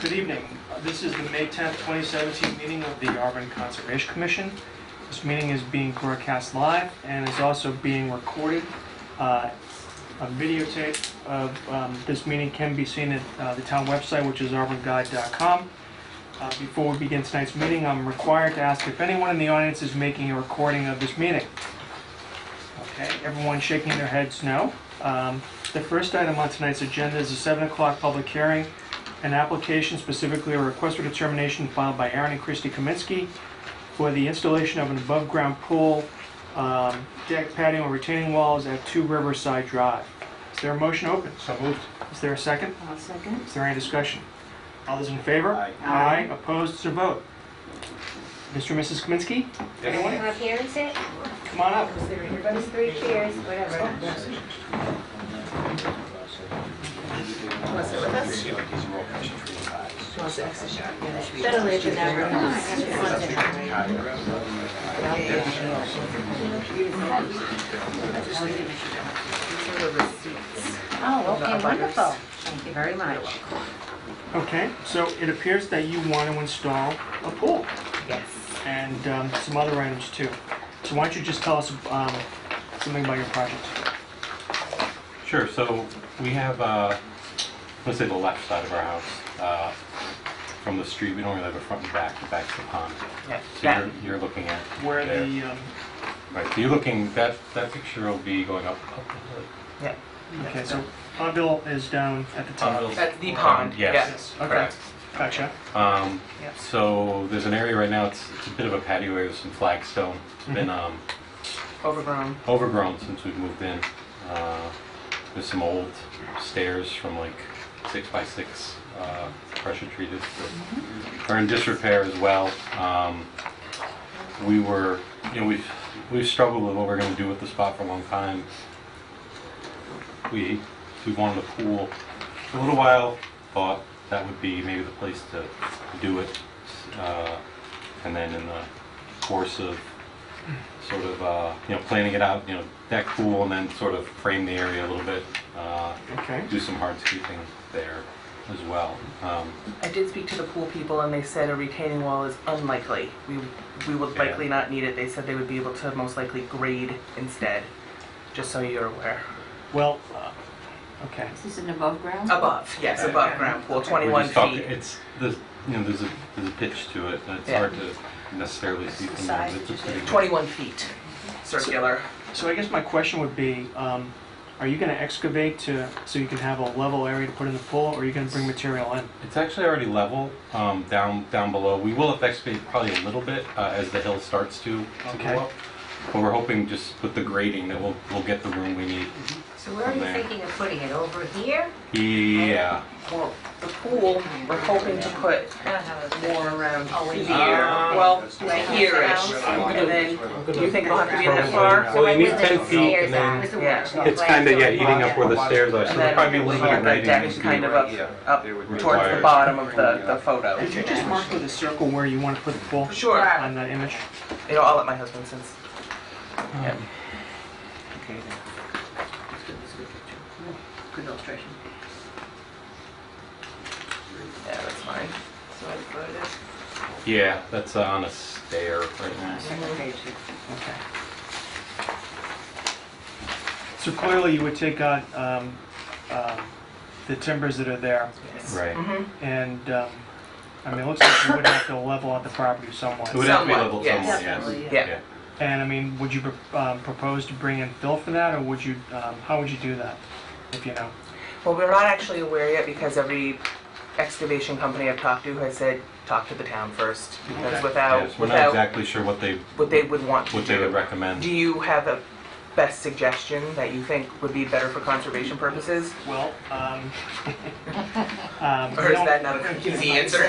Good evening. This is the May 10th, 2017 meeting of the Auburn Conservation Commission. This meeting is being broadcast live and is also being recorded. A videotape of this meeting can be seen at the town website, which is auburnguide.com. Before we begin tonight's meeting, I'm required to ask if anyone in the audience is making a recording of this meeting. Okay, everyone shaking their heads no. The first item on tonight's agenda is a 7 o'clock public hearing. An application, specifically a request for determination filed by Aaron and Christy Kaminsky for the installation of an above-ground pool, deck, patio, and retaining walls at 2 Riverside Drive. Is there a motion open? So moved. Is there a second? I'll second. Is there any discussion? All those in favor? Aye. Aye. Opposed? It's a vote. Mr. and Mrs. Kaminsky? Anyone come up here and sit? Come on up. There's 3 chairs, whatever. Better late than never. Oh, okay, wonderful. Thank you very much. Okay, so it appears that you want to install a pool Yes. and some other items too. So why don't you just tell us something about your project? Sure, so we have, let's say the left side of our house. From the street, we don't really have a front and back, the back's the pond. Yeah. So you're looking at Where there. the, Right, so you're looking, that picture will be going up the hood. Yeah. okay, so Pondville is down at the top. Pondville's- That's the pond. Yes. Yes, okay, Correct. gotcha. Yes. So there's an area right now, it's a bit of a patio area with some flagstone. It's been Overgrown. overgrown since we've moved in. There's some old stairs from like 6x6 pressure treated that are in disrepair as well. We were, we've struggled with what we're going to do with the spot for a long time. We wanted a pool for a little while, thought that would be maybe the place to do it. And then in the course of sort of, planning it out, deck pool and then sort of frame the area a little bit, Okay, do some hardscaping there as well. I did speak to the pool people and they said a retaining wall is unlikely. We would Yeah. likely not need it. They said they would be able to most likely grade instead, just so you're aware. well, okay. Is this an above ground? Above, yes, above ground pool, We're 21 just talking- feet. It's, there's a pitch to it. It's Yeah. hard to necessarily see from there. It's a pretty good- 21 feet, circular. So I guess my question would be, are you gonna excavate so you can have a level area to put in the pool, or are you gonna bring material in? It's actually already level down below. We will have to excavate probably a little bit as the hill starts to Okay. go up. But we're hoping just with the grading that we'll get the room we need. So where are you There. thinking of putting it? Over here? Yeah. Well, the pool, we're hoping to put more around in here. here. Well, Right here-ish. here. And then, do you think we'll have to be that far? Well, you need Where the 10 feet stairs and then are. Yeah. it's kind of, eating up where the stairs are, so And there'll then probably be a little bit of the grading. deck is kind of up towards the bottom of the photo. Could you just mark with a circle where you want to put the pool Sure. on that image? I'll let my husband since. Yeah. Okay, then. Good illustration. Yeah, that's fine. So I put it. Yeah, that's on a stair right now. Okay. So clearly you would take out the timbers that are there, Right. and, it looks like you would have to level out the property somewhat. It would have to be Somewhat, leveled yes. somewhat, Definitely, yes. Yeah. And would you propose to bring in fill for that, or would you, how would you do that, if you know? Well, we're not actually aware yet because every excavation company I've talked to has said, talk to the town first. Because Okay. without, Yes, we're not exactly sure what they what they would want to would recommend. do you have a best suggestion that you think would be better for conservation purposes? Well, Or is that not an easy answer?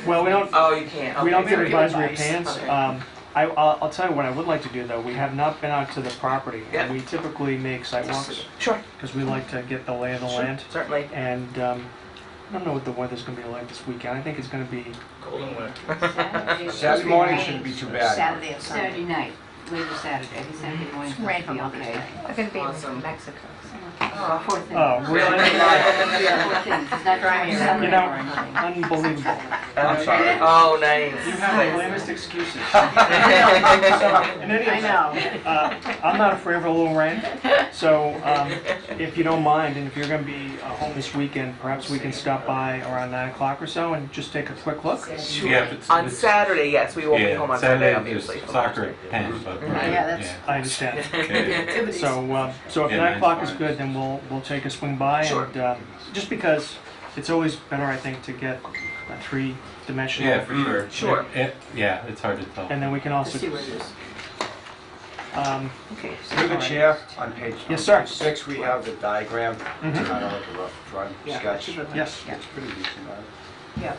well, we don't, Oh, you can't. we don't Okay. give advisory opinions. Okay. I'll tell you what I would like to do, though. We have not been out to the property. Yeah. And we typically make sidewalks, Sure, because we like to get the lay of the land. certainly. And I don't know what the weather's gonna be like this weekend. I think it's gonna be, Golden winter. Saturday. Saturday morning shouldn't be too bad. Saturday or Sunday. Saturday night. later Saturday, Saturday morning. Rain Be Mother's okay. Day. I'm gonna be Awesome. in Mexico. Oh. Poor thing. Oh, really? Poor thing. He's not trying to You celebrate know, or anything. unbelievable. I'm sorry. Oh, nice. You have the lamest excuses. In any I event, know. I'm not afraid of a little rain, so if you don't mind, and if you're going to be home this weekend, perhaps we can stop by around 9 o'clock or so and just take a quick look. Yeah, if it's, On it's- Saturday, yes, we won't be yeah, home on Sunday, Saturday, there's obviously. soccer at 10, but. Yeah, that's- I understand. Yeah. So if Yeah, 9 o'clock is fine. good, then we'll take a swing by, Sure. and just because it's always better, I think, to get a three-dimensional. Yeah, for sure. Sure. Yeah, it's hard to tell. And then we can also. See what it is. Okay. Through the chair, on page Yes, sir. 6, we have the diagram, Mhm. kind of like a rough front Yeah, sketch. she would- Yes. It's pretty decent, right? Yeah.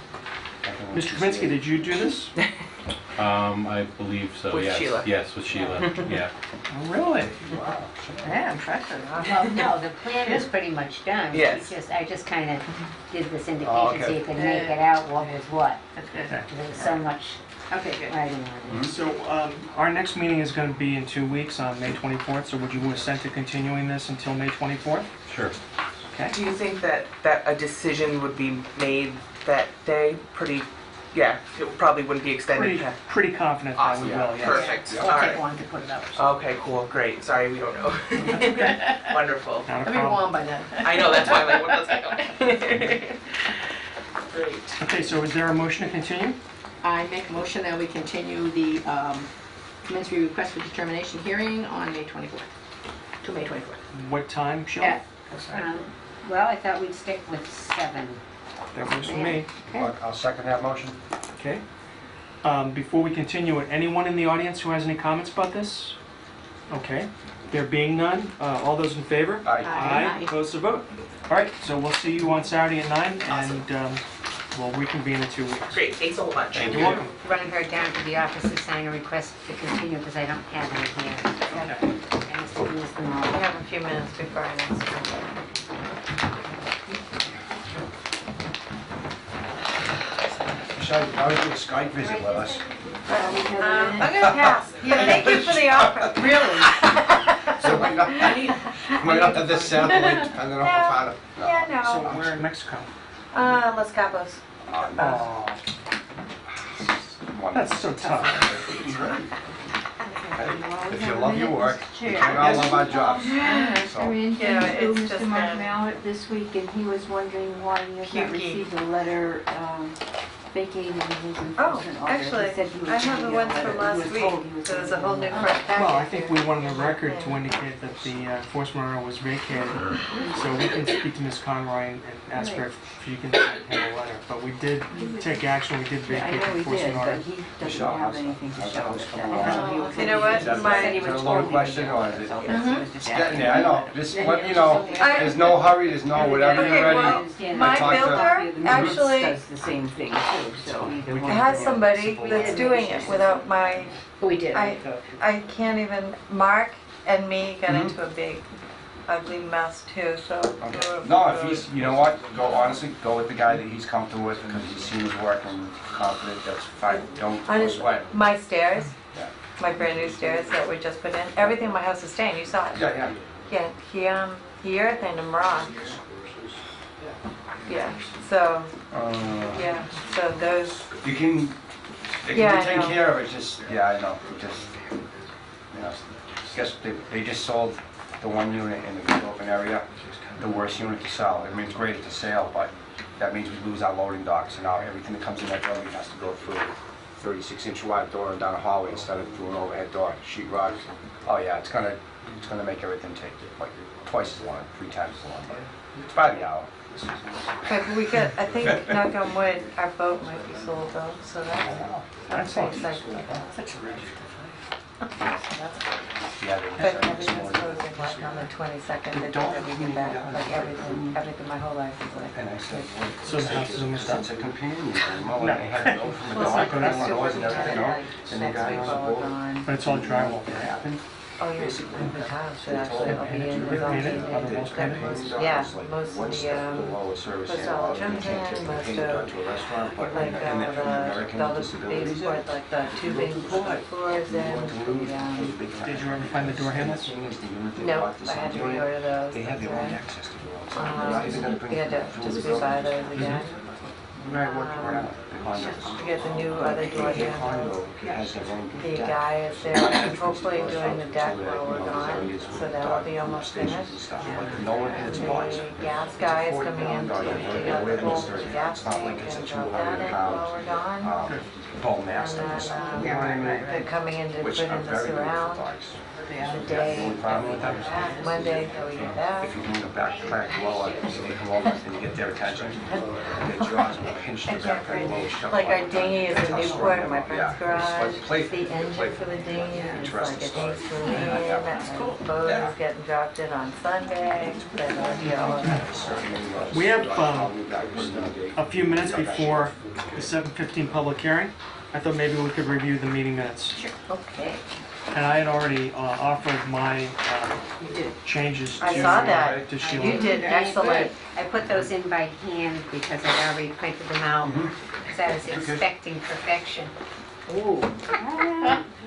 Mr. Kaminsky, did you do this? I believe so, With yes. Sheila. Yes, with Sheila, yeah. Oh, really? Wow. Yeah, impressive. Well, no, the plan is pretty much done. We Yes. I just kind of did this Oh, indication so okay. you could make it out what was what. That's good. Okay. There's so much Okay, good. writing on it. So our next meeting is going to be in 2 weeks on May 24th, so would you assent to continuing this until May 24th? Sure. Okay. Do you think that a decision would be made that day? Yeah, it probably wouldn't be extended. Pretty confident that we Awesome. will, yes. Perfect. Yeah. All We'll take right. one to put it up. Okay, cool, great. Sorry, we don't know. Wonderful. Not a I'll be problem. warm by then. I know, that's why I'm like, what let's go. Great. Okay, so is there a motion to continue? I make a motion that we continue the commensurate request for determination hearing on May 24th, to May 24th. What time, Sheila? At, Well, I thought we'd stick with 7. That works for me. Okay. I'll second that motion. Okay. Before we continue, anyone in the audience who has any comments about this? Okay. There being none, all those in favor? Aye. Aye. Opposed to vote? All right, so we'll see you on Saturday at 9, and we'll reconvene in 2 weeks. Great, thanks so much. Thank You're welcome. Running her down to the office to sign a request to continue because I don't have any here. Okay. I must have used them all. We have a few minutes before our next meeting. Michelle, you probably do a Skype visit with us. I'm gonna pass. Yeah, thank you for the offer. really? So might not have this satellite, depending on how far. Yeah, So no. we're in Mexico. Los Cabos. Oh, that's so tough. If you love your work, we can't all love our jobs. So, Yeah, it's just Mr. Mark been Mallett this week, and he was wondering why he has not Pukey. received a letter vacating his Oh, enforcement order. He actually, said he was I have gonna the get a ones letter. from He last was week. told he was So there's a gonna whole get new letter. fresh packet. Well, I think we here. wanted the record to indicate that the enforcement order was vacated, so we can speak to Ms. Conroy and ask her if you can have a letter. But we did take action, we did Yeah, I vacate the know he enforcement did, order. but he doesn't Michelle, have how's- anything to how's show that us coming that. along? He was You know what? he said My- he was Is it a told loaded he question, or is didn't it- get it, so he was just it's getting asking there, I know. about it. Just let you know, there's no hurry, there's no whatever you're Okay, ready. well, Yeah, my talked to- builder actually Does the same thing too, so either one. has somebody that's doing it without my, We did. I can't even, Mark and me got into a big ugly mess too, so. Okay. No, if he's, you know what, go, honestly, go with the guy that he's comfortable with, because he's seen his work and confident, that's fine, don't sweat. My stairs, Yeah. my brand new stairs that we just put in, everything in my house is staying, you saw it. Yeah, yeah. Yeah, he earthed them rock. Yeah, so, yeah, so those, You can, they Yeah, can I be taken know. care of, it's just, yeah, I know, it just, you know, guess they just sold the one unit in the open area, the worst unit to sell. I mean, it's great at the sale, but that means we lose our loading docks, and now everything that comes in that building has to go through a 36-inch wide door and down a hallway instead of through an overhead door, sheet rock. Oh yeah, it's gonna make everything take like twice as long, 3 times as long, but it's by the hour. but we got, I think, knock on wood, our boat might be sold though, so that's pretty exciting. Yeah, But they everything's closing like on the 22nd, the day that we get back, like everything, my whole life is like. And I said, So the house is almost done? it's a companion animal, and they had to go from the dog and the noise and everything, you know? And the guy on the boat. But it's all drywall. What happened? Oh, yeah, the town should actually all be in with all the, yeah, most of the, most all the gyms in, most of, like, all the baby sports, like the two big floors in, Did you ever find the door handles? no, I had to reorder those. They have their own That's access to the roads. right. We had to just rebuy those again. Right, what, We get the new other door handles. The guy is there, hopefully doing the deck while we're gone, so that'll be almost finished. No one hits much. The gas guy is coming in to dig up the whole gas tank and drop that in while we're gone. Bone And masters. then they're coming in to put Which in are the very good surround dogs. the day, Monday, so we get that. If you can go back crack lower, so they come over and you get their attention, their jaws will hinge to I the can't back crack lower. find, like our dinghy is in Newport at my friend's garage. Play- The engine play- for the dinghy is like Interesting a story. dinghy's Marine, that boat is getting dropped in on Sunday, then we'll be all of that. We have a few minutes before the 7:15 public hearing. I thought maybe we could review the meeting minutes. Okay. And I had already offered my You did. changes to I saw that. to Sheila. You did excellent. I put those in by hand because I'd already printed them out, because I was expecting perfection. Ooh.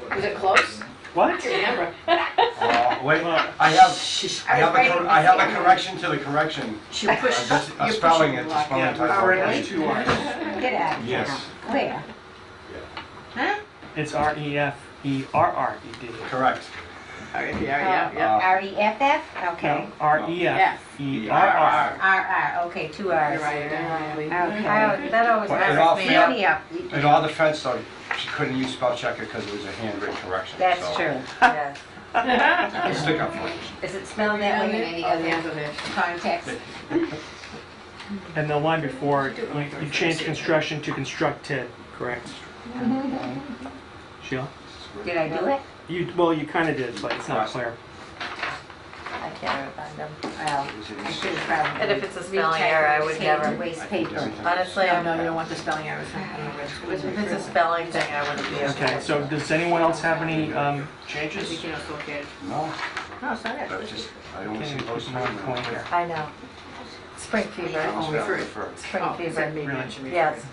Was it close? What? I can't remember. Wait, I have a correction to the correction. You pushed, A you spelling, pushed it's a spelling Yeah, typo. already two R's. Get out of Yes. town. Where? Huh? It's REFERRED. Correct. yeah. R-E-F-F? Okay. No, REFERR. R-R, okay, two R's. You're right, Okay. That always Well, messes me Fill up. me up. In all defense, though, she couldn't use spell checker because it was a handwritten correction. That's so- true. Yes. Stick up for it. Is it spelled that way in any other context? And the line before, you changed construction to constructed, correct? Sheila? Did I do it? Well, you kind of did, but it's not clear. I can't ever find them. Well, I should have probably. And if it's a spelling error, I would retyped it, never- saved waste paper. Honestly, No, I'm no, you don't want the spelling errors. If it's a spelling thing, I wouldn't be okay. Okay, so does anyone else have any changes? You can't look at it. No, No, it's not it. that's just, I don't Can see you those keep them on point here? I know. Spring fever. Oh, refer. Spring Oh, is that fever. maybe I should refer? Yes.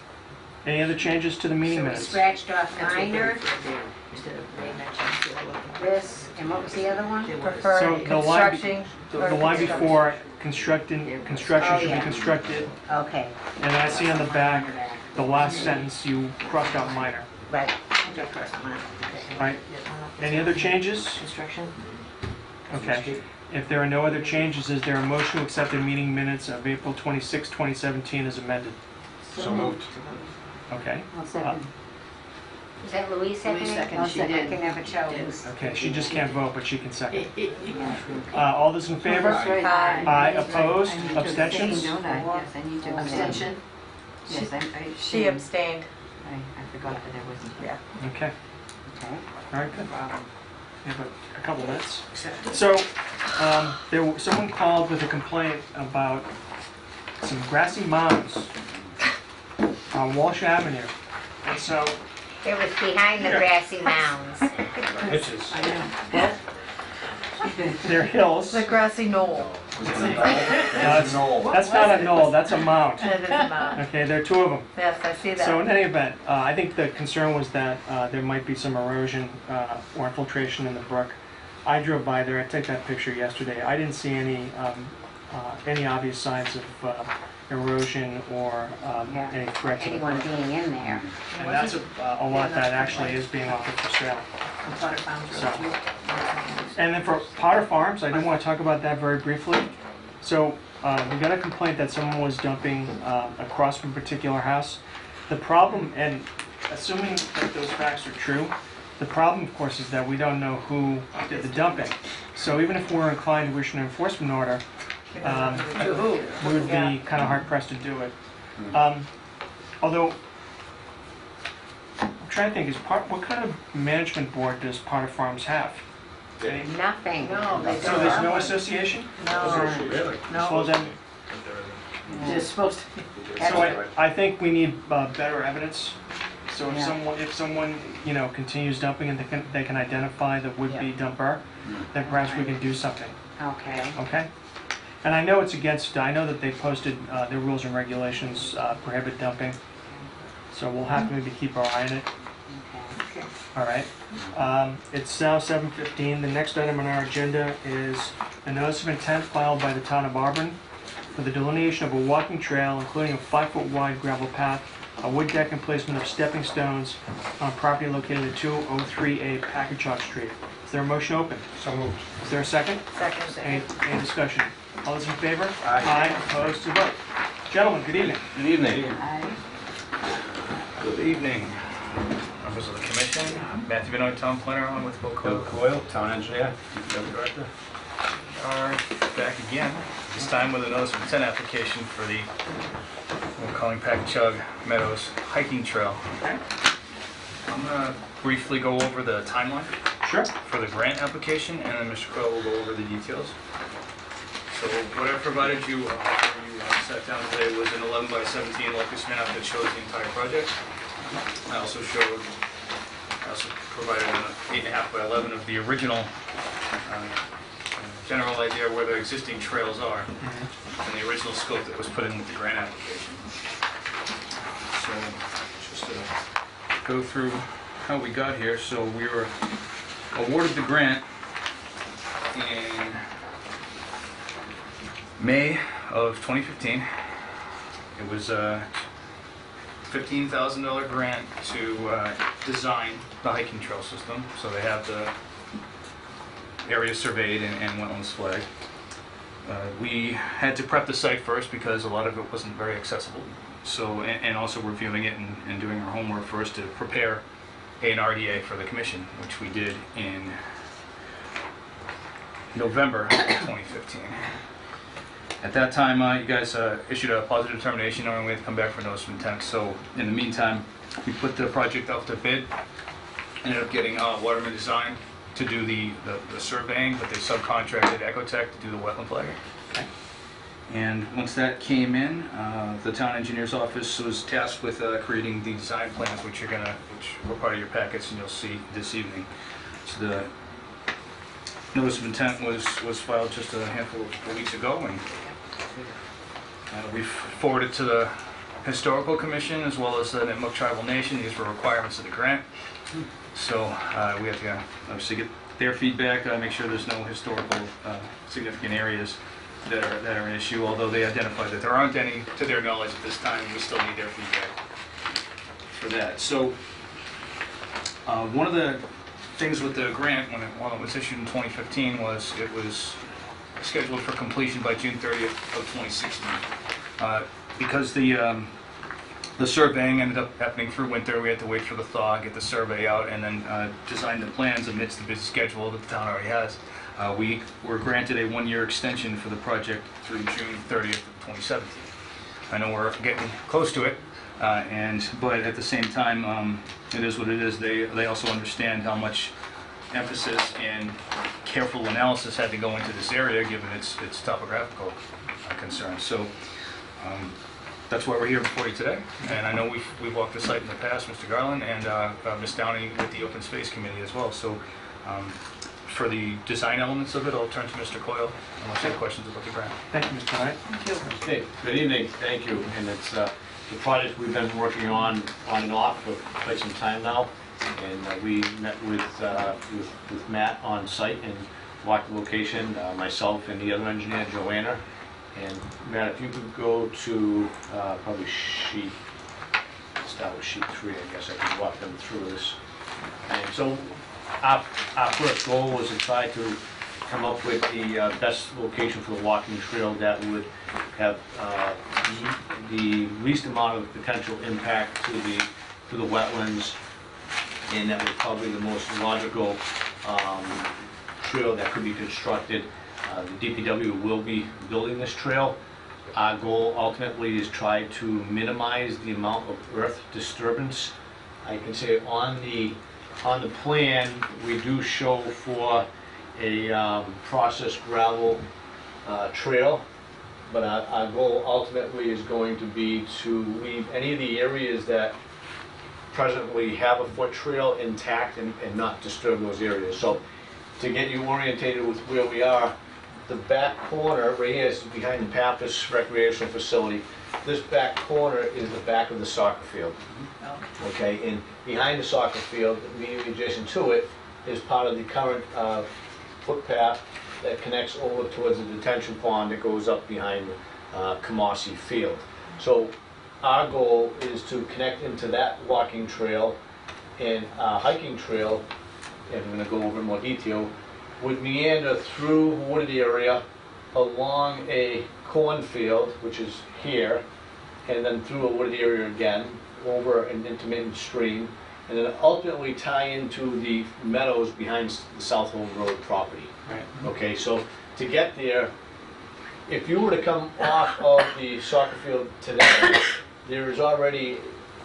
Any other changes to the meeting So we minutes? scratched off That's what they minor, refer to, instead of they mentioned. this, and what was the other one? Prefer So the line be- construction. The line before construction Oh, should be yeah. constructed, Okay, and I see on the back, the last sentence, you crossed out minor, right. right? Any other changes? Construction? Okay. If there are no other changes, is there a motion to accept the meeting minutes of April 26, 2017 as amended? So moved. Okay. I'll second. Is that Louise seconding? Louise seconded, I'll she second. I did. can never tell Did. who's. Okay, she just can't vote, but she can second. Yeah. All those in favor? Aye. Aye, opposed, I need to abstentions? abstain, don't I? Yes, I need to abstain. Abstention? Yes, I She abstained. abstained. I forgot that I wasn't here. Okay, Okay. all right, good. We have a couple minutes. So, someone called with a complaint about some grassy mounds on Walsh Avenue. And so, It was behind the grassy mounds. Pitches. I know. they're hills. The grassy knoll. That's not a knoll, that's a mound. And it is a mound. Okay, there are two of them. Yes, I see So in that. any event, I think the concern was that there might be some erosion or infiltration in the brook. I drove by there, I took that picture yesterday. I didn't see any obvious signs of erosion or Yeah. any threats. of Anyone being in there. And that's a lot that actually is being offered for sale. Potter Farms So- Road too. And then for Potter Farms, I do want to talk about that very briefly. So we got a complaint that someone was dumping across from a particular house. The problem, and assuming that those facts are true, the problem, of course, is that we don't know who did the dumping. So even if we're inclined to issue an enforcement order, we would be kind of hard pressed to do it. Although, I'm trying to think, what kind of management board does Potter Farms have? Nothing. No, they So don't there's have no one. association? No, So then, It's supposed to be. so I think we need better evidence. So Yeah. if someone, you know, continues dumping and they can identify the would-be dumper, then perhaps we can do something, Okay. okay? And I know I know that they posted their rules and regulations prohibit dumping, so we'll have to maybe keep our eye on it. Okay. All right. It's now 7:15. The next item on our agenda is a notice of intent filed by the town of Auburn for the delineation of a walking trail, including a 5-foot wide gravel path, a wood deck, and placement of stepping stones on property located at 203A Packagug Street. Is there a motion open? So moved. Is there a second? Second. Any discussion? All those in favor? Aye. Opposed to vote. Gentlemen, good evening. Good evening. I, Good evening, members of the commission. Matthew Benoit, town planner, along with Bill Bill Coyle. Coyle, town engineer, DPW director. Are back again, this time with a notice of intent application for the, we're calling Packagug Meadows hiking trail. Okay. I'm gonna briefly go over the timeline Sure. for the grant application, and then Mr. Coyle will go over the details. So what I provided you, after you sat down today, was an 11 by 17 locus map that shows the entire project. I also provided an 8.5 by 11 of the original general idea where the existing trails are and the original scope that was put in with the grant application. So just to go through how we got here. So we were awarded the grant in May of 2015. It was a $15,000 grant to design the hiking trail system. So they have the area surveyed and wetlands flagged. We had to prep the site first because a lot of it wasn't very accessible. So, and also reviewing it and doing our homework first to prepare an RDA for the commission, which we did in November of 2015. At that time, you guys issued a positive determination knowing we had to come back for notice of intent. So in the meantime, we put the project out to bid, ended up getting Waterman Design to do the surveying, but they subcontracted Ecotech to do the wetland flagging. And once that came in, the town engineer's office was tasked with creating the design plans, which were part of your packets, and you'll see this evening. So the notice of intent was filed just a handful of weeks ago, and we've forwarded to the Historical Commission as well as the Nipmuc Tribal Nation. These were requirements of the grant. So we have to obviously get their feedback, make sure there's no historical significant areas that are an issue, although they identified that there aren't any to their knowledge at this time. We still need their feedback for that. So one of the things with the grant while it was issued in 2015 was it was scheduled for completion by June 30th of 2016. Because the surveying ended up happening through winter, we had to wait for the thaw, get the survey out, and then design the plans amidst the busy schedule that the town already has. We were granted a 1-year extension for the project through June 30th of 2017. I know we're getting close to it, but at the same time, it is what it is. They also understand how much emphasis and careful analysis had to go into this area given its topographical concerns. So that's why we're here before you today. And I know we've walked the site in the past, Mr. Garland, and Ms. Downey with the Open Space Committee as well. So for the design elements of it, I'll turn to Mr. Coyle unless you have questions about the grant. Thank you, Mr. Knight. Okay, good evening, thank you. And it's the project we've been working on and off for quite some time now. And we met with Matt on site and walked the location, myself and the other engineer, Joanna. And Matt, if you could go to probably start with sheet 3, I guess I can walk them through this. And so our first goal was to try to come up with the best location for the walking trail that would have the least amount of potential impact to the wetlands, and that was probably the most logical trail that could be constructed. The DPW will be building this trail. Our goal ultimately is try to minimize the amount of earth disturbance. I can say on the plan we do show for a processed gravel trail, but our goal ultimately is going to be to leave any of the areas that presently have a foot trail intact and not disturb those areas. So to get you orientated with where we are, the back corner right here is behind the Pappas Recreational Facility. This back corner is the back of the soccer field. Okay, and behind the soccer field, immediately adjacent to it, is part of the current footpath that connects over towards the detention pond that goes up behind Kamasi Field. So our goal is to connect into that walking trail and hiking trail, and I'm going to go over in more detail, would meander through wooded area along a cornfield, which is here, and then through a wooded area again, over an intermittent stream, and then ultimately tie into the meadows behind the South Home Road property. Right. Okay, so to get there, if you were to come off of the soccer field today, there is already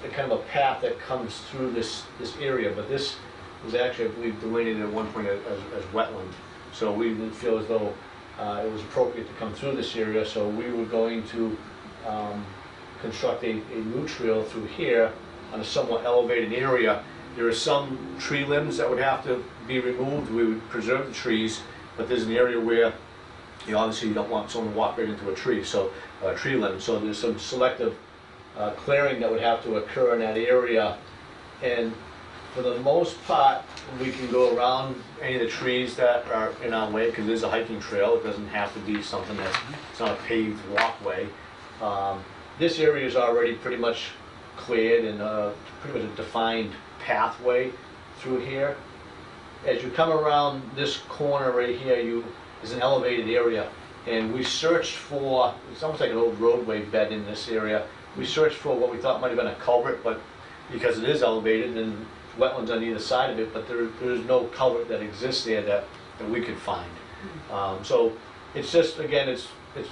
a kind of a path that comes through this area, but this was actually, I believe, delineated at one point as wetland. So we didn't feel as though it was appropriate to come through this area, so we were going to construct a new trail through here on a somewhat elevated area. There are some tree limbs that would have to be removed. We would preserve the trees, but there's an area where obviously you don't want someone to walk right into a tree, so tree limb. So there's some selective clearing that would have to occur in that area. And for the most part, we can go around any of the trees that are in our way, because there's a hiking trail. It doesn't have to be something that's, it's not a paved walkway. This area is already pretty much cleared and pretty much a defined pathway through here. As you come around this corner right here, there's an elevated area, and we searched for, it's almost like an old roadway bed in this area. We searched for what we thought might have been a culvert, but because it is elevated and wetlands on either side of it, but there's no culvert that exists there that we could find. So it's just, again, it's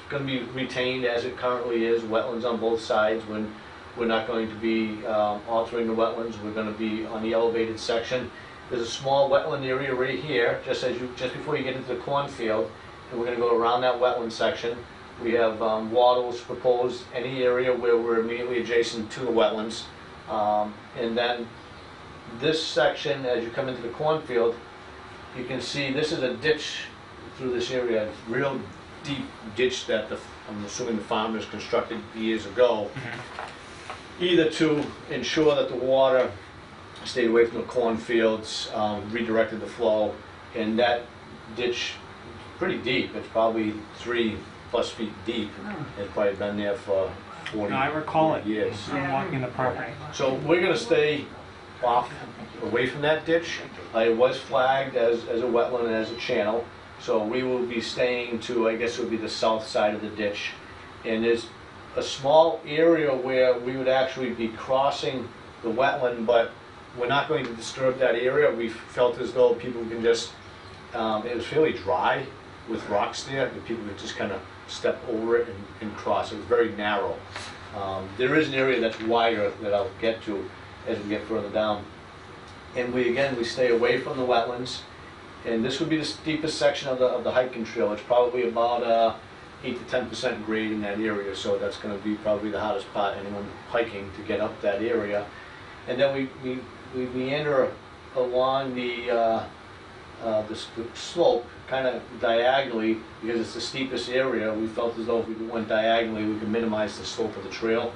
going to be retained as it currently is, wetlands on both sides. When we're not going to be altering the wetlands, we're going to be on the elevated section. There's a small wetland area right here, just before you get into the cornfield, and we're going to go around that wetland section. We have wattles proposed, any area where we're immediately adjacent to the wetlands. And then this section, as you come into the cornfield, you can see this is a ditch through this area, a real deep ditch that I'm assuming the farmers constructed years ago, either to ensure that the water stayed away from the cornfields, redirected the flow, and that ditch, pretty deep, it's probably 3+ feet deep. It's probably been there for 40 I recall it. years. I'm walking the property. So we're going to stay away from that ditch. It was flagged as a wetland and as a channel, so we will be staying to, I guess it would be the south side of the ditch. And there's a small area where we would actually be crossing the wetland, but we're not going to disturb that area. We felt as though people can just, it was fairly dry with rocks there, and people could just kind of step over it and cross. It was very narrow. There is an area that's wider that I'll get to as we get further down. And we stay away from the wetlands, and this would be the steepest section of the hiking trail. It's probably about 8 to 10% grade in that area, so that's going to be probably the hardest part, anyone hiking, to get up that area. And then we meander along the slope, kind of diagonally, because it's the steepest area. We felt as though if we went diagonally, we could minimize the slope of the trail.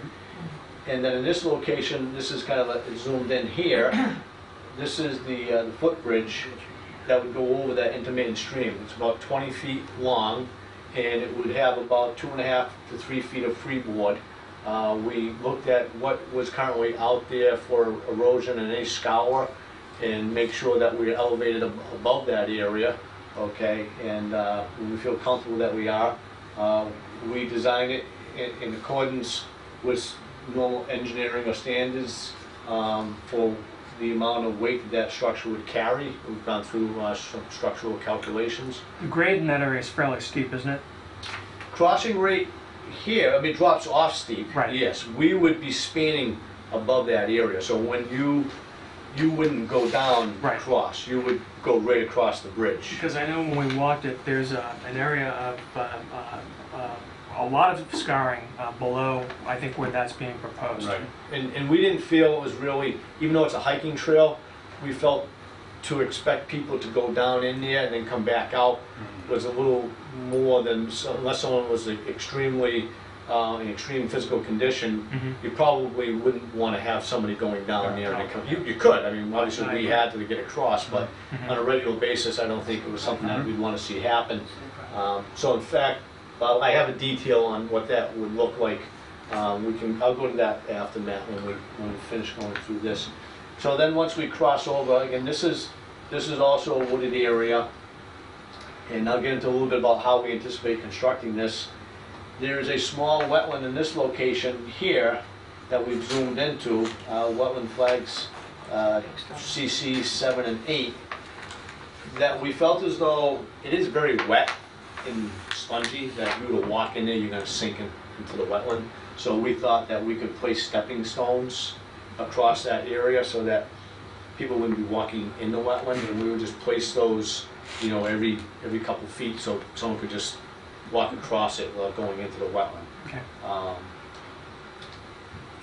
And then in this location, this is kind of zoomed in here. This is the footbridge that would go over that intermittent stream. It's about 20 feet long, and it would have about 2.5 to 3 feet of freeboard. We looked at what was currently out there for erosion and any scour, and make sure that we're elevated above that area, okay? And we feel comfortable that we are. We designed it in accordance with normal engineering or standards for the amount of weight that structure would carry. We've gone through some structural calculations. The grade in that area is fairly steep, isn't it? Crossing rate here, I mean, it drops off steep. Right. Yes, we would be spanning above that area. So when you wouldn't go down across, you would go right across the bridge. Because I know when we walked it, there's an area of a lot of scarring below, I think, where that's being proposed. Right, and we didn't feel it was really, even though it's a hiking trail, we felt to expect people to go down in there and then come back out was a little more than, unless someone was extremely, in extreme physical condition, you probably wouldn't want to have somebody going down there and come, you could, I mean, obviously we had to get across, but on a regular basis, I don't think it was something that we'd want to see happen. So in fact, I have a detail on what that would look like. I'll go to that after Matt when we finish going through this. So then once we cross over, again, this is also a wooded area. And I'll get into a little bit about how we anticipate constructing this. There is a small wetland in this location here that we've zoomed into, wetland flags CC 7 and 8, that we felt as though it is very wet and spongy, that if you were to walk in there, you're going to sink into the wetland. So we thought that we could place stepping stones across that area so that people wouldn't be walking in the wetland, and we would just place those, you know, every couple feet so someone could just walk across it without going into the wetland. Okay.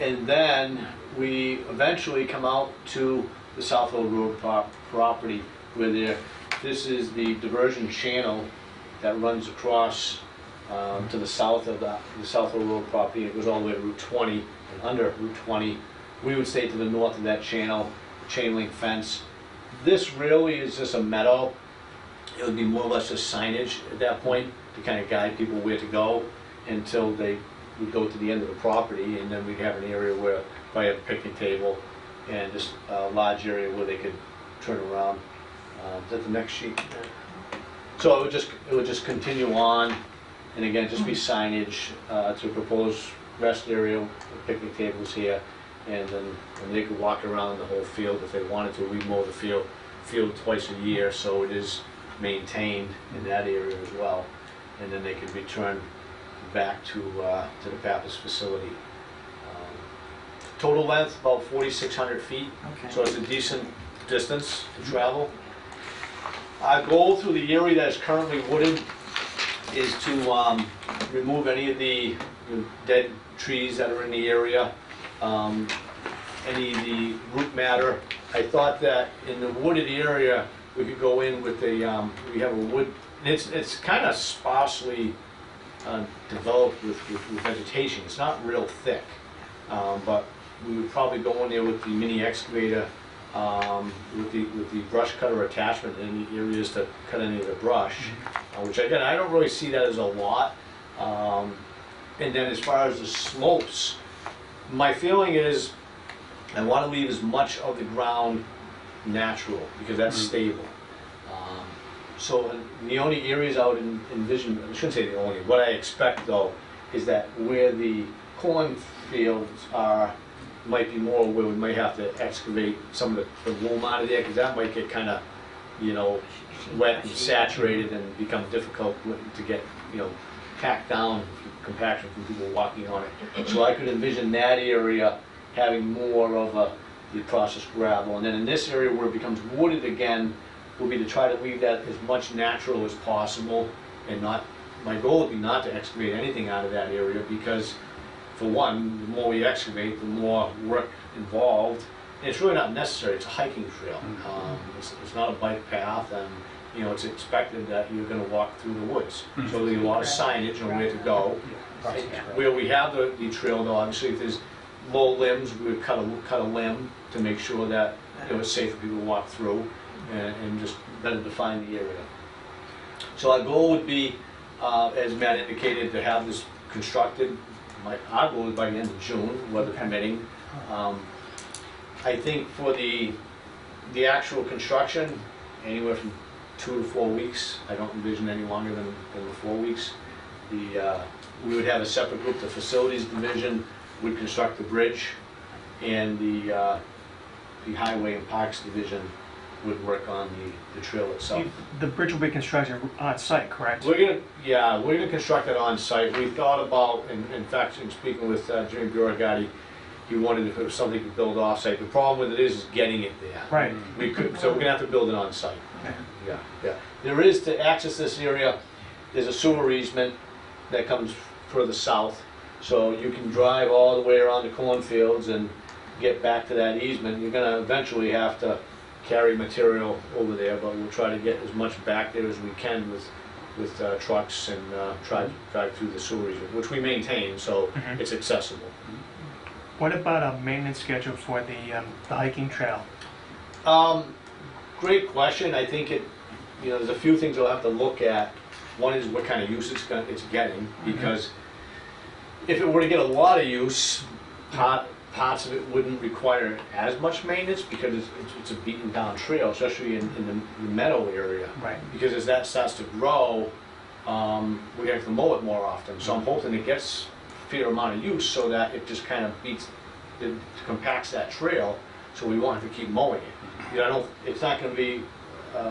And then we eventually come out to the South Hill Road property where this is the diversion channel that runs across to the south of the South Hill Road property. It goes all the way to Route 20, and under Route 20, we would stay to the north of that channel, chain link fence. This really is just a meadow. It would be more or less just signage at that point to kind of guide people where to go until they would go to the end of the property, and then we'd have an area where probably have a picnic table and just a large area where they could turn around. Is that the next sheet? So it would just continue on, and again, just be signage to propose rest area with picnic tables here, and then they could walk around the whole field if they wanted to. We mow the field twice a year, so it is maintained in that area as well, and then they could return back to the Pappas facility. Total length about 4,600 feet, so it's a decent distance to travel. Our goal through the area that is currently wooded is to remove any of the dead trees that are in the area, any of the root matter. I thought that in the wooded area we could go in with we have a wood, and it's kind of sparsely developed with vegetation. It's not real thick, but we would probably go in there with the mini excavator, with the brush cutter attachment in the areas to cut any of the brush, which again, I don't really see that as a lot. And then as far as the slopes, my feeling is I want to leave as much of the ground natural because that's stable. So the only areas I would envision, I shouldn't say the only, what I expect though is that where the cornfields are might be more where we might have to excavate some of the loam out of there, because that might get kind of, you know, wet and saturated and become difficult to get, you know, packed down, compaction from people walking on it. So I could envision that area having more of the processed gravel. And then in this area where it becomes wooded again, will be to try to leave that as much natural as possible, and not, my goal would be not to excavate anything out of that area, because for one, the more we excavate, the more work involved. And it's really not necessary, it's a hiking trail. It's not a bike path, and you know, it's expected that you're going to walk through the woods. So there'll be a lot of signage on where to go. Where we have the trail though, obviously if there's low limbs, we would cut a limb to make sure that, you know, it's safe for people to walk through, and just better define the area. So our goal would be, as Matt indicated, to have this constructed. Our goal is by the end of June, weather permitting. I think for the actual construction, anywhere from 2 to 4 weeks. I don't envision any longer than the 4 weeks. We would have a separate group. The facilities division would construct the bridge, and the highway and parks division would work on the trail itself. The bridge will be constructed on site, correct? We're gonna construct it on site. We thought about, in fact, in speaking with Jimmy Buragatti, he wanted if it was something to build off site. The problem with it is getting it there. Right. So we're gonna have to build it on site. Yeah. There is, to access this area, there's a sewer easement that comes further south. So you can drive all the way around the cornfields and get back to that easement. You're gonna eventually have to carry material over there, but we'll try to get as much back there as we can with trucks and try to drive through the sewer easement, which we maintain, so Mhm. it's accessible. What about a maintenance schedule for the hiking trail? Great question. I think there's a few things we'll have to look at. One is what kind of use it's getting, because if it were to get a lot of use, parts of it wouldn't require as much maintenance because it's a beaten down trail, especially in the meadow area. Right. Because as that starts to grow, we have to mow it more often. So I'm hoping it gets a fair amount of use so that it just kind of compacts that trail, so we won't have to keep mowing it. It's not going to be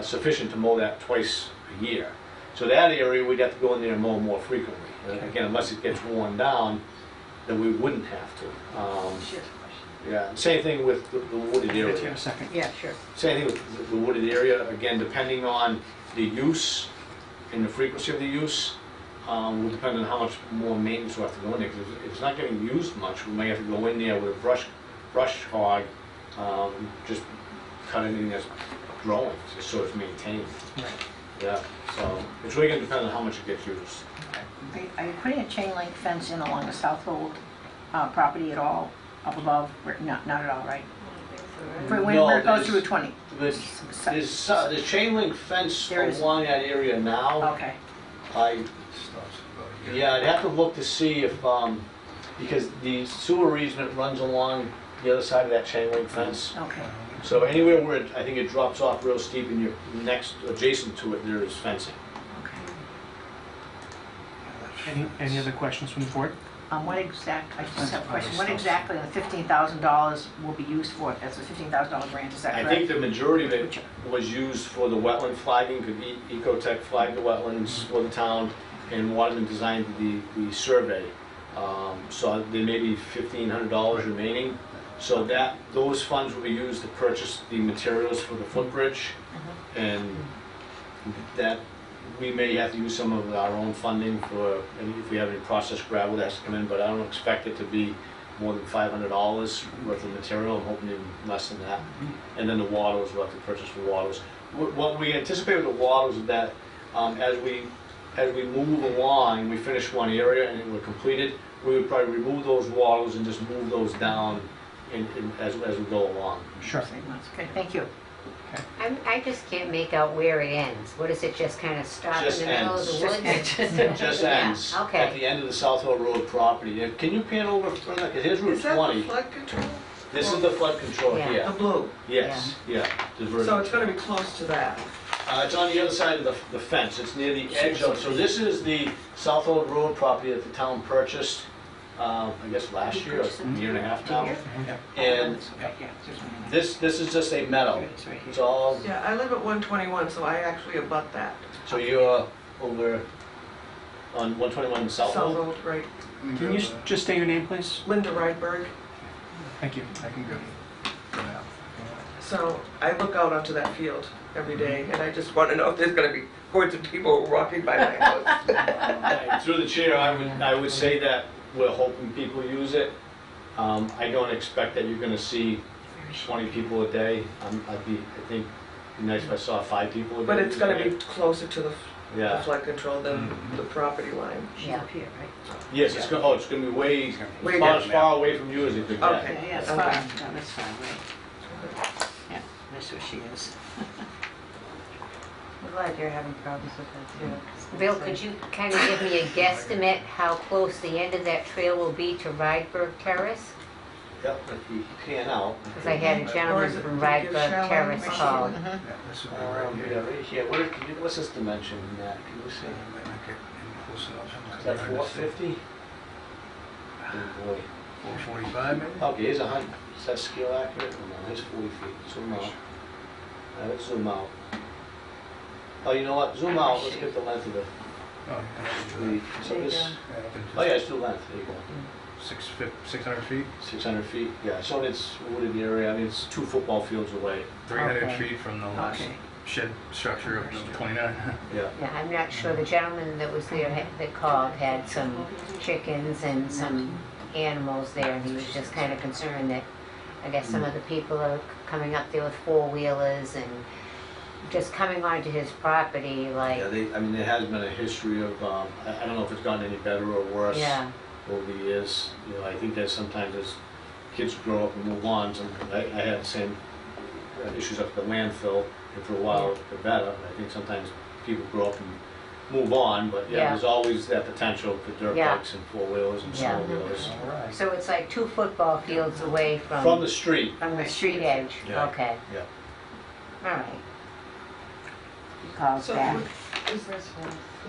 sufficient to mow that twice a year. So that area, we'd have to go in there and mow more frequently. Again, unless it gets worn down, then we wouldn't have to. Yeah, same thing with the wooded Give it to you in area. a second. Yeah, sure. Same thing with the wooded area, again, depending on the use and the frequency of the use, will depend on how much more maintenance we have to go in there. Because if it's not getting used much, we may have to go in there with a brush hog, just cut anything that's growing, just so it's maintained. Right. Yeah, so it's really gonna depend on how much it gets used. Are you putting a chain link fence in along the Southhold property at all, up above? Not at all, right? For when No, it goes there's- through 20? There's chain link fence There is. along that area now. Okay. I'd have to look to see if, because the sewer easement runs along the other side of that chain link fence. Okay. So anywhere where I think it drops off real steep and you're next, adjacent to it, there is fencing. Any other questions from the board? I just have a question. What exactly the $15,000 will be used for? That's a $15,000 grant, is that I correct? think the majority of it was used for the wetland flagging, because Ecotech flagged the wetlands for the town, and Waterman designed the survey. So there may be $1,500 remaining. So those funds will be used to purchase the materials for the footbridge, and that we may have to use some of our own funding for, if we have any processed gravel that has to come in, but I don't expect it to be more than $500 worth of material. I'm hoping even less than that. And then the wattles, we'll have to purchase the wattles. What we anticipate with the wattles is that as we move along, we finish one area and we're completed, we would probably remove those wattles and just move those down as we go along. Sure. Okay, thank you. I just can't make out where it ends. What is it, just kind of stop in Just the middle of the ends. woods? Just ends okay. at the end of the South Hill Road property. Can you pan over further? 'Cause here's Route 20. flood control? This is the flood control Yeah. here. The blue. Yes, yeah. the vertical. So it's gonna be close to that. It's on the other side of the fence. It's near the edge of, so this is the South Hill Road property that the town purchased, I guess last year, or a year and a half now. And this is just a meadow. It's all, Yeah, I live at 121, so I actually abut that. so you're over on 121 South South Hill? Old, right. Can you just state your name, please? Linda Rydberg. Thank you. So I look out onto that field every day, and I just want to know if there's gonna be hordes of people walking by my house. Through the chair, I would say that we're hoping people use it. I don't expect that you're gonna see 20 people a day. I think it'd be nice if I saw 5 people a day. But it's gonna be closer to the Yeah. flood control than the property line. Yeah. Yes, it's gonna be way, Way about down as far away from you as it could get. Okay. Yeah, it's Okay. fine. No, that's fine, right. Yeah, that's where she is. I'm glad you're having problems with that too. Bill, could you kind of give me a guesstimate how close the end of that trail will be to Rydberg Terrace? Yep, if you pan out. Because I had a Or gentleman is it from like a Rydberg chalet Terrace machine? call. Yeah, right here. What's this dimension in that? Can you see? Is that 450? Oh boy. 445 maybe? Okay, here's 100. Is that scale accurate? No, here's 40 feet. Zoom out. Let's zoom out. Oh, you know what? Zoom out. Let's get the length of the tree. So this. Oh yeah, it's the length. There you go. 600 feet? 600 feet. Yeah. So it's wooded area. I mean, it's 2 football fields away. 300 Okay. feet from the last Okay. shed structure of number 29. Yeah, I'm not sure, the gentleman that was there that called had some chickens and some animals there, and he was just kind of concerned that, I guess some of the people are coming up there with four-wheelers and just coming onto his property, like, Yeah, I mean, there has been a history of, I don't know if it's gotten any better or worse yeah, over the years. You know, I think that sometimes as kids grow up and move on, I had the same issues up at the landfill, and for a while they're better. I think sometimes people grow up and move on, but Yeah. yeah, there's always that potential for dirt Yeah. bikes and four-wheelers and Yeah. snowmobilers. so it's like 2 football fields away From the street. from the street edge, Yeah. okay. Yeah. All right. He calls So back, is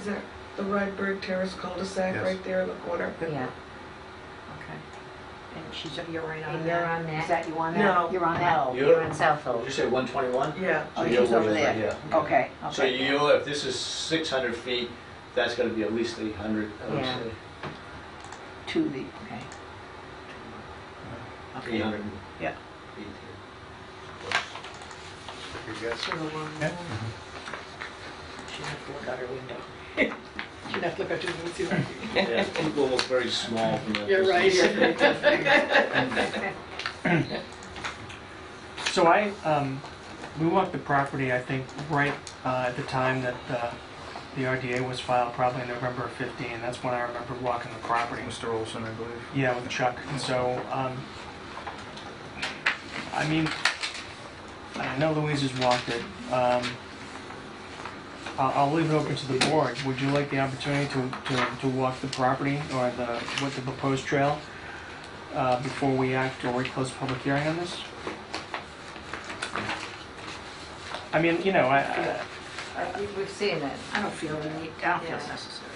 that the Rydberg Terrace cul-de-sac Yes. right there in the corner? yeah. Okay. And you're right on And that? you're on that? Is that you on that? No. You're on that? No, you're in Southold. Did you say 121? Yeah. Oh, So he's you're over way there. here. Okay, So okay. you, if this is 600 feet, that's gonna be at least 800, I would Yeah. say. To the, okay. Okay. 800. Yeah. Yeah. She'd have to look out her window. She'd have to look out her window and see that. Yeah, people look very small from that. You're distance. right. So we walked the property, I think, right at the time that the RDA was filed, probably November of 15. That's when I remember walking the property. Mr. Olson, I believe. Yeah, with Chuck. And so, I mean, I know Louise has walked it. I'll leave it open to the board. Would you like the opportunity to walk the property or with the proposed trail before we act or we close the public hearing on this? I mean, you know, We've seen it. I don't feel the need, I don't feel it's Yeah. necessary.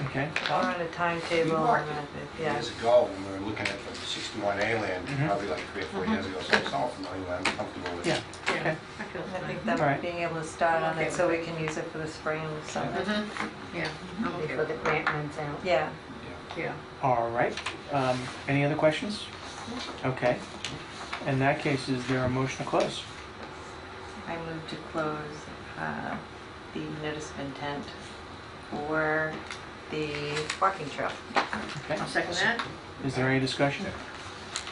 okay. We're on a timetable. marked and yeah. Years ago, when we were looking at the 61A land, Mhm. probably like 3 or 4 years ago, so it's all familiar, I'm comfortable with it. Yeah, okay. I feel I think All that right. being able to start on Okay it so we can use it for the spring and summer. Yeah, I'm okay Before with the it. grant runs out. Yeah. Yeah. All right. Any other questions? Okay. In that case, is there a motion to close? I move to close the municipal intent for the walking trail. Okay. I'll second that. Is there any discussion?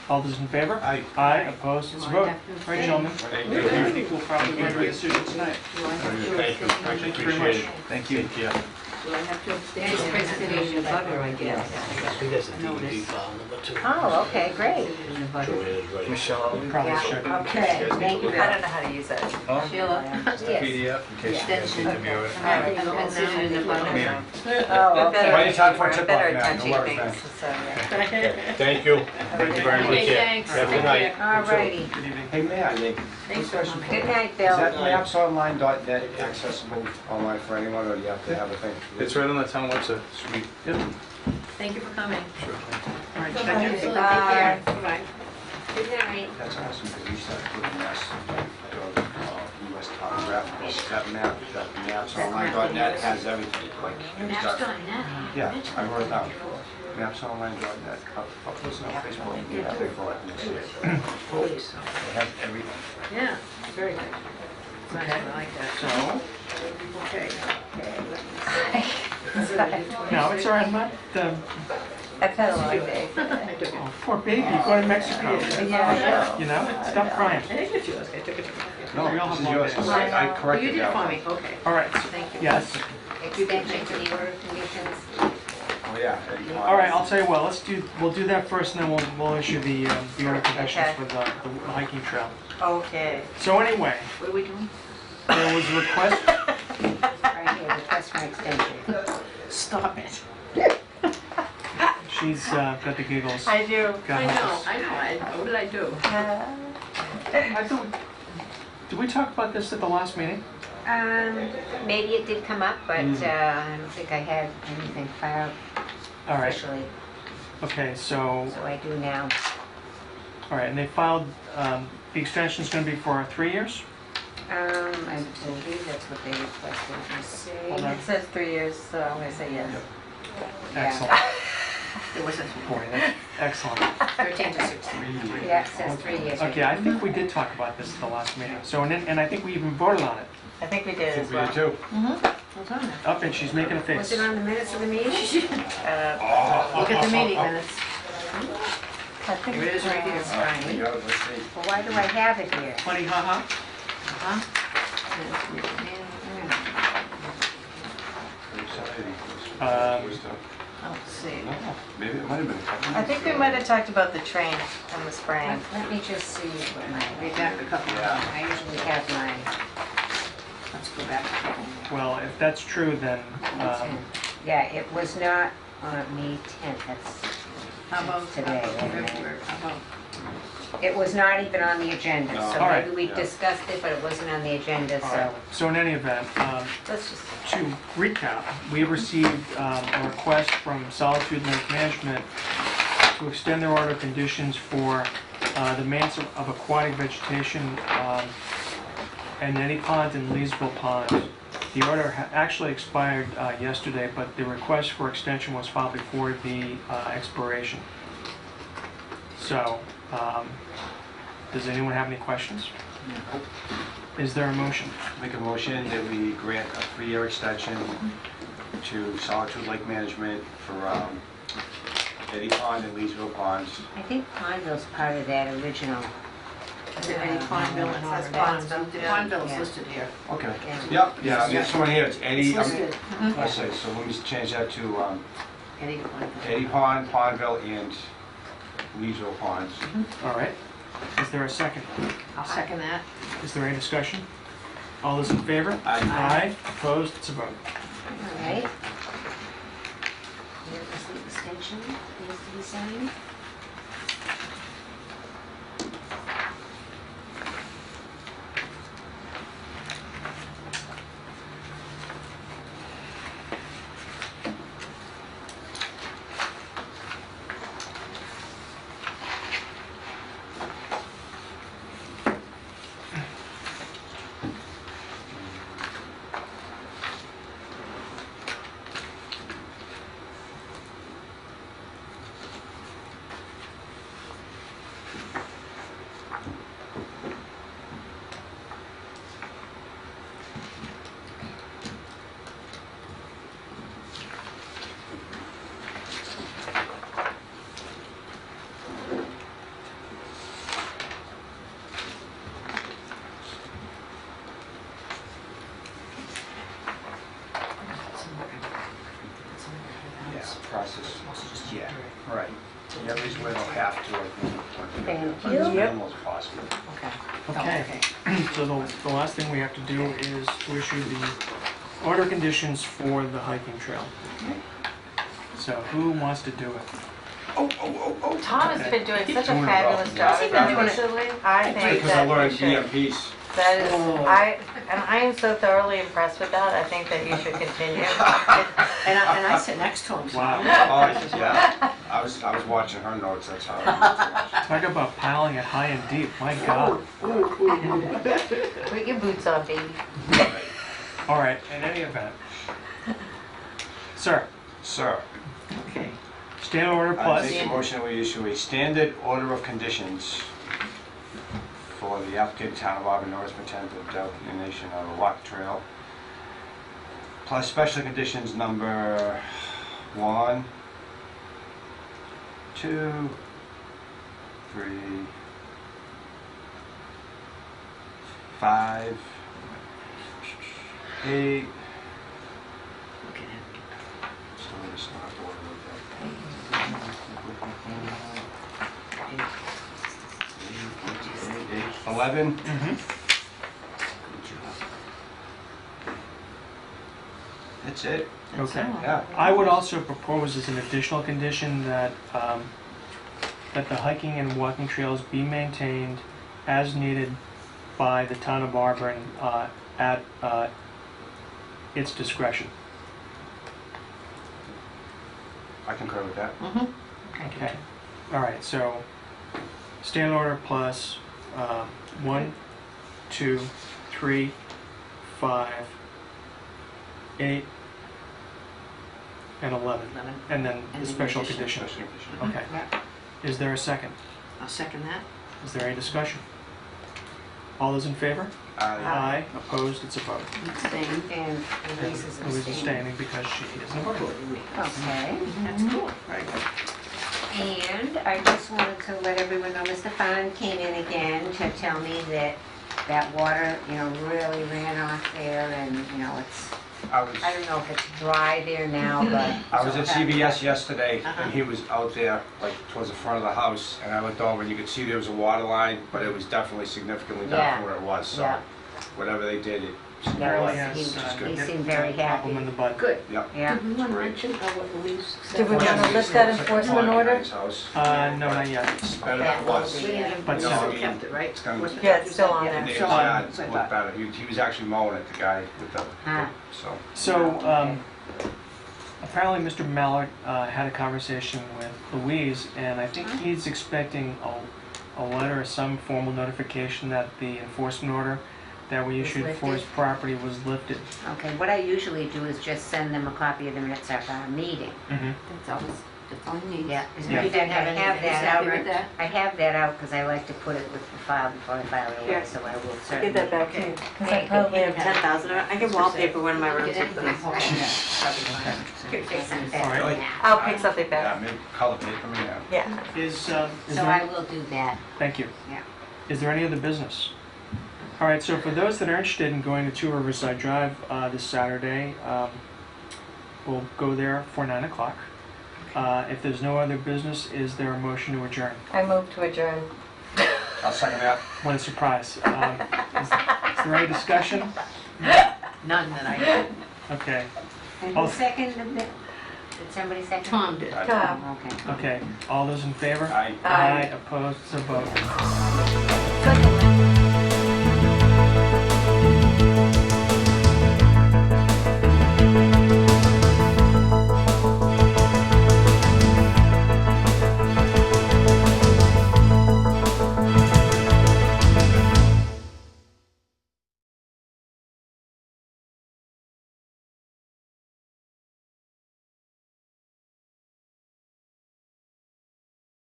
All those in favor? Aye. Aye, opposed, it's a vote. All right, gentlemen. Thank I you. think we'll probably make a decision tonight. Thank you. Thank you very much. Thank you. Yeah. Do I have to abstain? Just Kristen your butter, I guess. He does a Notice. DVD file number 2. Oh, okay, great. Michelle. Probably Yeah. should. Okay, thank you. I don't know how to use it. Oh, Sheila? Yes. PDF, in case you guys need to view it. All right. And then the butter. Yeah. Oh, okay. Why you time for a We're tip better off at now? touching Don't worry, things, so, yeah. Thank you. Thank you very much. Okay, thanks. Have a good night. All righty. Good evening. Hey, may I? Thanks for coming. Good night, Is Bill. that mapsonline.net accessible online for anyone, or do you have to have a thing? It's right on the town website. Sweet. Yep. Thank you for coming. Sure. All right, Bye. thank you. Bye. Bye. Good night. That's awesome, because we started putting mass, US topographical, that map, that mapsonline.net has everything, like. it's got- Yeah, I wrote it down. Mapsonline.net, listen on Facebook, yeah, they go out and see it. They have everything. Yeah, very good. Nice, I like that. So, Okay. no, it's all right, I'm not, I've had a long day. I took it. oh, poor baby, going to Mexico. Yeah. You know, stop crying. I think it's yours, I took it. No, We all this have is long yours, days. I Oh, corrected you did that for one. me, okay. All right, so- Thank you. yes. Extension to the order of conditions. Oh, yeah. All right, I'll tell you what, we'll do that first, and then we'll issue the order of conditions Okay. for the hiking trail. Okay. So anyway, What are we doing? there was a request, Right here, request for extension. Stop it. she's got the giggles. I do. God I help know, us. what did I do? I thought, did we talk about this at the last meeting? Maybe it did come up, but I don't think I had anything filed All right, officially, okay, so, so I do now. all right, and they filed, the extension's gonna be for 3 years? I believe that's what they requested. Let's see. Hold on. It says 3 years, so I'm gonna say yes. Excellent. It was Boy, that's excellent. 13 to 16. Yeah, it says 3 years. Okay, I think we did talk about this at the last meeting, so, and I think we even voted on it. I think we did as We well. did too. What's on there? Up, and she's making a face. Was it on the minutes of the meeting? Look at the meeting minutes. I think Here it is right here. Right. Yeah, let's see. Well, why do I have it here? Honey, haha. Let's see. Maybe it might have been a couple. I think we might have talked about the train and the spraying. Let me just see what my, We've got a couple. I usually have my, Let's go back a couple. Well, if that's true, then, yeah, it was not on May 10th, that's, How about Today, wait a minute. February? How about, it was not even on the agenda, so All right. maybe we discussed it, but it wasn't on the agenda, all right. so. So in any event, Let's just, to recap, we received a request from Solitude Lake Management to extend their order of conditions for the maintenance of aquatic vegetation and Nettie Pond and Leesville Pond. The order actually expired yesterday, but the request for extension was filed before the expiration. So, does anyone have any questions? Is there a motion? Make a motion that we grant a 3-year extension to Solitude Lake Management for Eddie Pond and Leesville Ponds. I think Pondville's part of that original. is there any Pondville and Says Auburn? Pondville, The yeah. Pondville's Yeah. listed here. Okay. Yeah. Yeah, there's someone here, it's Eddie. It's listed. I say, so let me change that to Eddie Pondville. Eddie Pond, Pondville, and Leesville Ponds. All right. Is there a second? I'll second that. Is there any discussion? All those in favor? Aye. Aye. Opposed? It's a vote. All right. Here is the extension, needs to be signed. Yeah, process. Yeah, right. Yeah, at least we'll have to, I think. Thank As you. minimal as possible. Okay. Okay. So the last thing we have to do is to issue the order conditions for the hiking trail. So who wants to do it? Tom has been doing such a Doing it fabulous well. job. Has he been doing it? I think Because I that we learned should. EMPs. That is, and I am so thoroughly impressed with that. I think that you should continue. And I sit next to him. so- Wow. Oh, yeah. I was watching her notes, that's how I Talk about piling it high and deep. My God. Put your boots on, baby. All right. In any event, sir, Sir, Okay. standard order I plus. make a motion we issue a standard order of conditions for the applicant Town of Auburn, Norris Pretend of designation of a walk trail, plus special conditions number 1, 2, 3, 5, 8. Look at him. So it's not order of that. 11. Mhm. That's it. Okay. Yeah. I would also propose as an additional condition that, that the hiking and walking trails be maintained as needed by the town of Auburn at its discretion. I concur with that. Okay. All right, so standard order plus 1, 2, 3, 5, 8, and 11. 11. And then And the then special addition. condition. Special condition. Okay. Yeah. Is there a second? I'll second that. Is there any discussion? All those in favor? Aye. Opposed, it's a vote. Abstain. And Louise is Louise is abstaining. abstaining because she isn't a voter. Okay. That's cool. Very good. And I just wanted to let everyone know, Mr. Fun came in again to tell me that that water, really ran off there and, I don't know if it's dry there now, but. I was at CVS yesterday, and he was out there, like, towards the front of the house, and I looked over, and you could see there was a water line, but it was definitely significantly down Yeah. from where it was, so Yeah. whatever they did, it, That was, Yes, he good. seemed very Pop 'em in happy. the bud. Good. yep. Yeah. Did we want to mention what Louise said? Did we want to lift that It's like a enforcement pond order? guy's house. No, not yet. It's better than it was. We didn't- But we still. still kept it, right? It's gonna- Wasn't it? Yeah, it's still on Yeah, there. The still neighbor's on. yard That's what I looked thought. better. He was actually mowing it, the guy with the, Ah. so. So, apparently Mr. Mallard had a conversation with Louise, and I think he's expecting a letter or some formal notification that the enforcement order that we Was issued for his lifted? property was lifted. Okay, what I usually do is just send them a copy of the minutes of our meeting. That's all you need. Yeah. Yeah. In fact, I have that Happy with out. that? I have that out because I like to put it with the file before I file it away, Yeah. so I will Give certainly. that back to you, because I probably have 10,000. I can wallpaper one of my rooms with them. Could fix something All right. better now. I'll pick something Yeah, better. maybe color paper me, yeah. Yeah. Is So there, I will do that. thank you. Yeah. Is there any other business? All right, so for those that are interested in going to 2 Riverside Drive this Saturday, we'll go there for 9 o'clock. If there's no other business, is there a motion to adjourn? I move to adjourn. I'll second that. What a surprise. Is there any discussion? None that I did. Okay, And Oh. who seconded it? Did somebody second? Tom did. Tom. Okay. okay. All those in favor? Aye. Aye. Opposed, it's a vote.